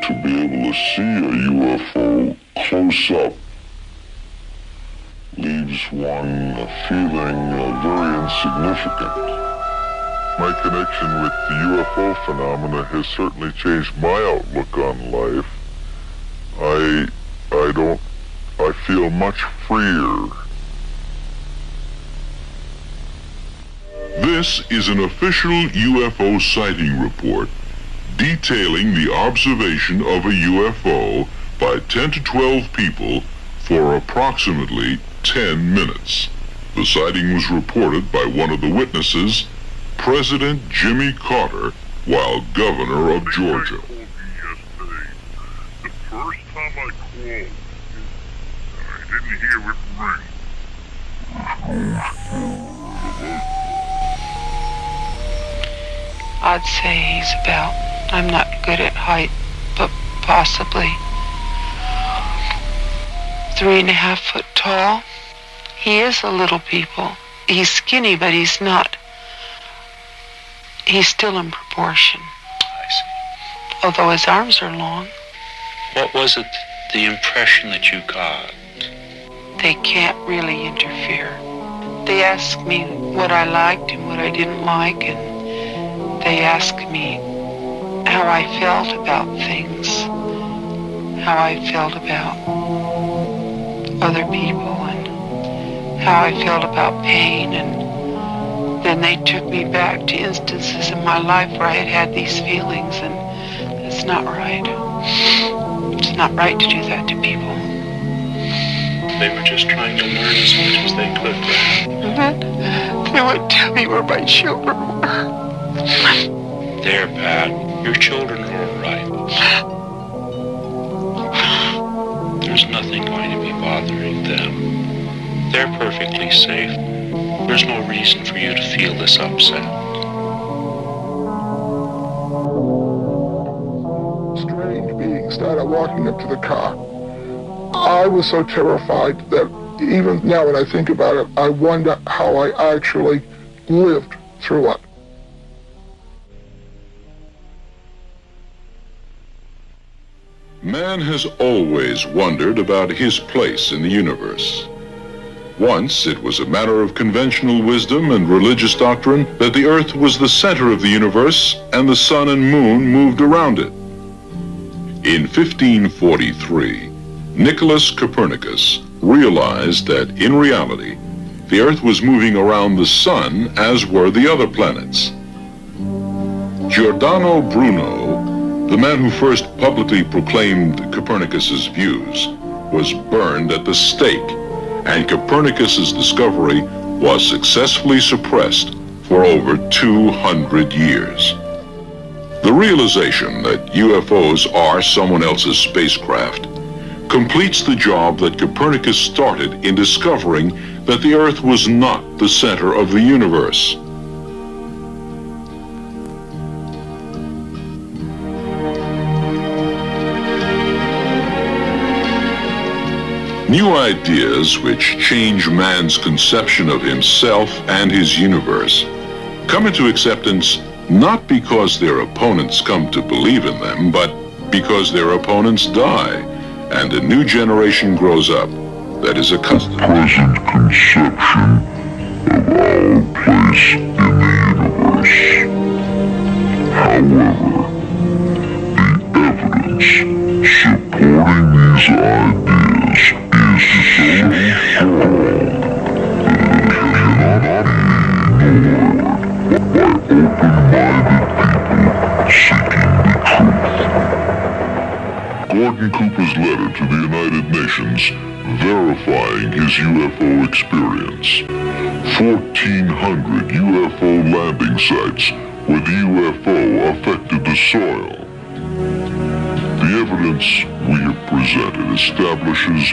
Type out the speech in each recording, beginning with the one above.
to be able to see a UFO close up leaves one feeling very insignificant. My connection with the UFO phenomena has certainly changed my outlook on life. I feel much freer. This is an official UFO sighting report detailing the observation of a UFO by 10 to 12 people for approximately 10 minutes. The sighting was reported by one of the witnesses, President Jimmy Carter, while governor of Georgia. The first time I called, I didn't hear it ring. I'd say he's about, I'm not good at height, but possibly 3.5 foot tall. He is a little people. He's skinny, but he's not. He's still in proportion. I see. Although his arms are long. What was it, the impression that you got? They can't really interfere. They asked me what I liked and what I didn't like, and they asked me how I felt about things, how I felt about other people, and how I felt about pain, and then they took me back to instances in my life where I had had these feelings, and it's not right. It's not right to do that to people. They were just trying to learn as much as they could, right? And then they wouldn't tell me where my children were. There, Pat. Your children are all right. There's nothing going to be bothering them. They're perfectly safe. There's no reason for you to feel this upset. Strange beings started walking up to the car. I was so terrified that even now when I think about it, I wonder how I actually lived through it. Man has always wondered about his place in the universe. Once it was a matter of conventional wisdom and religious doctrine that the Earth was the center of the universe and the sun and moon moved around it. In 1543, Nicholas Copernicus realized that in reality, the Earth was moving around the sun as were the other planets. Giordano Bruno, the man who first publicly proclaimed Copernicus's views, was burned at the stake, and Copernicus's discovery was successfully suppressed for over 200 years. The realization that UFOs are someone else's spacecraft completes the job that Copernicus started in discovering that the Earth was not the center of the universe. New ideas which change man's conception of himself and his universe come into acceptance not because their opponents come to believe in them, but because their opponents die, and a new generation grows up that is accustomed to the present conception of our place in the universe. However, the evidence supporting these ideas is so strong that it cannot be ignored by open-minded people seeking the truth. Gordon Cooper's letter to the United Nations verifying his UFO experience. 1,400 UFO landing sites where the UFO affected the soil. The evidence we have presented establishes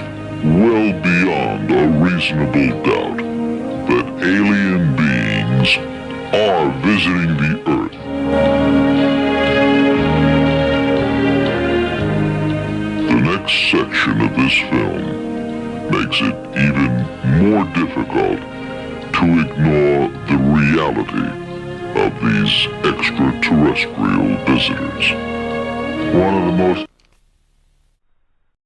well beyond a reasonable doubt that alien beings are visiting the Earth. The next section of this film makes it even more difficult to ignore the reality of these extraterrestrial visitors. One of the most